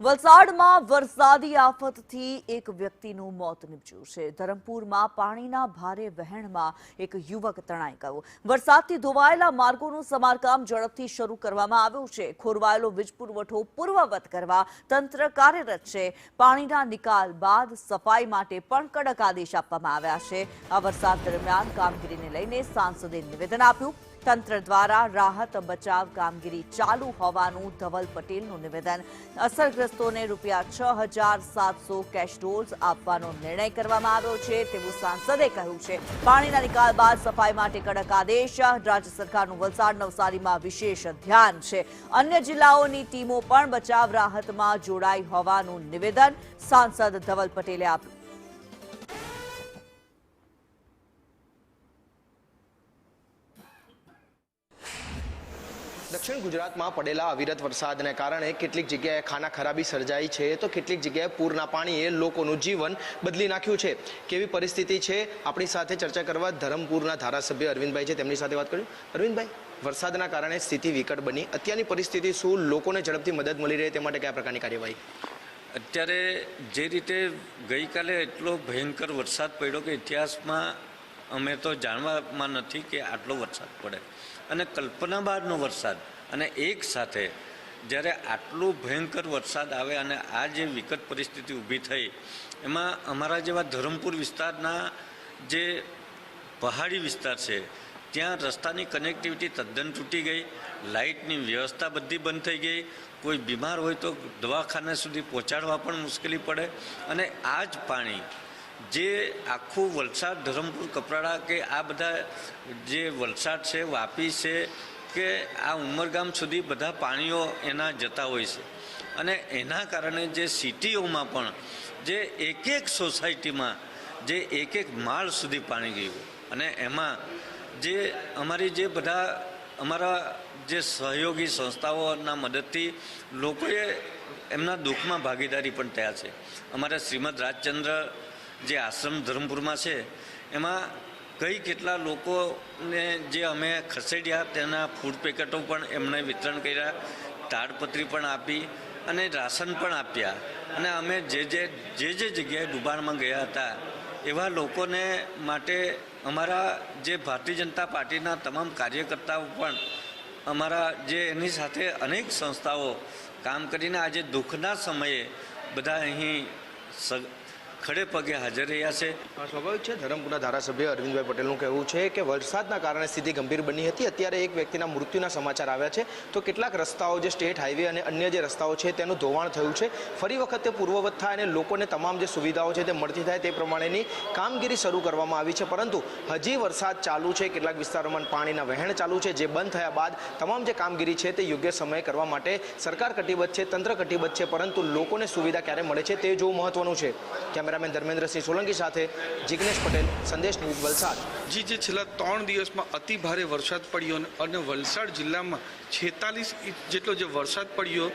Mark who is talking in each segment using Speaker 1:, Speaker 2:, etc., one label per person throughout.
Speaker 1: વલસાડમાં વરસાદી આફતથી એક વ્યક્તિનું મોત નીપજ્યું છે। ધરમપુરમાં પાણીના ભારે વહેણમાં એક યુવક તણાઈ ગયો। વરસાદથી ધોવાયેલા માર્ગોનું સમારકામ ઝડપથી શરૂ કરવામાં આવ્યું છે। ખોરવાયેલો વીજ પુરવઠો પૂર્વવત કરવા તંત્ર કાર્યરત છે। પાણીના નિકાલ બાદ સફાઈ માટે પણ કડક આદેશ આપવામાં આવ્યા છે। આ વરસાદ દરમિયાન કામગીરીને લઈને સાંસદે નિવેદન આપ્યું। તંત્ર દ્વારા રાહત બચાવ કામગીરી ચાલુ હોવાનું ધવલ પટેલનું નિવેદન। અસરગ્રસ્તોને ₹6,700 કેશ ડોલ્સ આપવાનો નિર્ણય કરવામાં આવ્યો છે તેવું સાંસદે કહ્યું છે। પાણીના નિકાલ બાદ સફાઈ માટે કડક આદેશ। રાજ્ય સરકારનું વલસાડ નવસારીમાં વિશેષ ધ્યાન છે। અન્ય જિલ્લાઓની ટીમો પણ બચાવ રાહતમાં જોડાઈ હોવાનું નિવેદન સાંસદ ધવલ પટેલે આપ્યું।
Speaker 2: દક્ષિણ ગુજરાતમાં પડેલા અવિરત વરસાદને કારણે કેટલીક જગ્યાએ ખાના ખરાબી સર્જાઈ છે તો કેટલીક જગ્યાએ પૂરના પાણીએ લોકોનું જીવન બદલી નાખ્યું છે। કેવી પરિસ્થિતિ છે આપણી સાથે ચર્ચા કરવા ધરમપુરના ધારાસભ્ય અરવિંદભાઈ છે, તેમની સાથે વાત કરીશું। અરવિંદભાઈ, વરસાદના કારણે સ્થિતિ વિકટ બની, અત્યારની પરિસ્થિતિ શું, લોકોને ઝડપથી મદદ મળી રહે તે માટે કયા પ્રકારની કાર્યવાહી?
Speaker 3: અત્યારે જે રીતે ગઈકાલે એટલો ભયંકર વરસાદ પડ્યો કે ઇતિહાસમાં અમે તો જાણવામાં નથી કે આટલો વરસાદ પડે અને કલ્પના બહારનો વરસાદ, અને એક સાથે જ્યારે આટલો ભયંકર વરસાદ આવે અને આ જે વિકટ પરિસ્થિતિ ઊભી થઈ એમાં અમારા જેવા ધરમપુર વિસ્તારના જે પહાડી વિસ્તાર છે ત્યાં રસ્તાની કનેક્ટિવિટી તદ્દન તૂટી ગઈ, લાઇટની વ્યવસ્થા બધી બંધ થઈ ગઈ, કોઈ બીમાર હોય તો દવાખાના સુધી પહોંચાડવા પણ મુશ્કેલી પડે। અને આ જ પાણી જે આખું વલસાડ, ધરમપુર, કપરાડા કે આ બધા જે વલસાડ છે, વાપી છે કે આ ઉમરગામ સુધી બધા પાણીઓ એના જતા હોય છે અને એના કારણે જે સિટીઓમાં પણ જે એક એક સોસાયટીમાં જે એક એક માળ સુધી પાણી ગયું અને એમાં જે અમારી જે બધા અમારા જે સહયોગી સંસ્થાઓના મદદથી લોકોએ એમના દુઃખમાં ભાગીદારી પણ થયા છે। અમારા શ્રીમદ રાજચંદ્ર જે આશ્રમ ધરમપુરમાં છે એમાં કેટલા લોકોને જે અમે ખસેડ્યા તેના ફૂડ પેકેટો પણ એમણે વિતરણ કર્યા, તાડપત્રી પણ આપી અને રાશન પણ આપ્યા। અને અમે જે જગ્યાએ ડુબાણમાં ગયા હતા એવા લોકોને માટે અમારા જે ભારતીય જનતા પાર્ટીના તમામ કાર્યકર્તાઓ પણ અમારા જે એની સાથે અનેક સંસ્થાઓ કામ કરીને આજે દુઃખના સમયે બધા અહીં ખડે પગે હાજર રહ્યા છે।
Speaker 2: સ્વાભાવિક છે, ધરમપુરના ધારાસભ્ય અરવિંદભાઈ પટેલનું કહેવું છે કે વરસાદના કારણે સ્થિતિ ગંભીર બની હતી। અત્યારે એક વ્યક્તિના મૃત્યુના સમાચાર આવ્યા છે તો કેટલાક રસ્તાઓ જે સ્ટેટ હાઈવે અને અન્ય જે રસ્તાઓ છે તેનું ધોવાણ થયું છે। ફરી વખતે પૂર્વવત થાય અને લોકોને તમામ જે સુવિધાઓ છે તે મળતી થાય તે પ્રમાણેની કામગીરી શરૂ કરવામાં આવી છે, પરંતુ હજી વરસાદ ચાલુ છે। કેટલાક વિસ્તારોમાં પાણીના વહેણ ચાલુ છે, જે બંધ થયા બાદ તમામ જે કામગીરી છે તે યોગ્ય સમયે કરવા માટે સરકાર કટિબદ્ધ છે, તંત્ર કટિબદ્ધ છે, પરંતુ લોકોને સુવિધા ક્યારે મળે છે તે જોવું મહત્વનું છે। કેમેરામેન ધર્મેન્દ્રસિંહ સોલંકી સાથે જિગ્નેશ પટેલ, સંદેશ ન્યૂઝ, વલસાડ।
Speaker 4: જે છેલ્લા 3 દિવસમાં અતિ ભારે વરસાદ પડ્યો અને વલસાડ જિલ્લામાં 46 ઇંચ જેટલો જે વરસાદ પડ્યો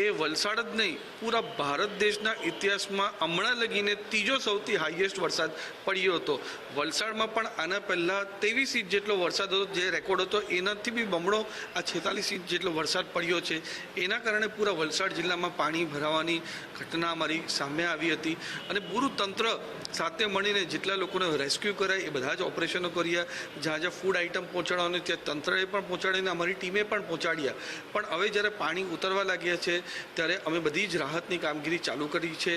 Speaker 4: એ વલસાડ જ નહીં પૂરા ભારત દેશના ઇતિહાસમાં હમણાં લગીને ત્રીજો સૌથી હાઈએસ્ટ વરસાદ પડ્યો હતો। વલસાડમાં પણ આના પહેલાં 23 ઇંચ જેટલો વરસાદ હતો, જે રેકોર્ડ હતો એનાથી બી બમણો આ 46 ઇંચ જેટલો વરસાદ પડ્યો છે। એના કારણે પૂરા વલસાડ જિલ્લામાં પાણી ભરાવાની ઘટના અમારી સામે આવી હતી અને પૂરું તંત્ર સાથે મળીને જેટલા લોકોને રેસ્ક્યુ કરાય એ બધા જ ઓપરેશનો કર્યા। જ્યાં જ્યાં ફૂડ આઇટમ પહોંચાડવાનું ત્યાં તંત્રએ પણ પહોંચાડીને અમારી ટીમે પણ પહોંચાડ્યા। પણ હવે જ્યારે પાણી ઉતરવા લાગ્યા છે ત્યારે અમે બધી જ રાહતની કામગીરી ચાલુ કરી છે।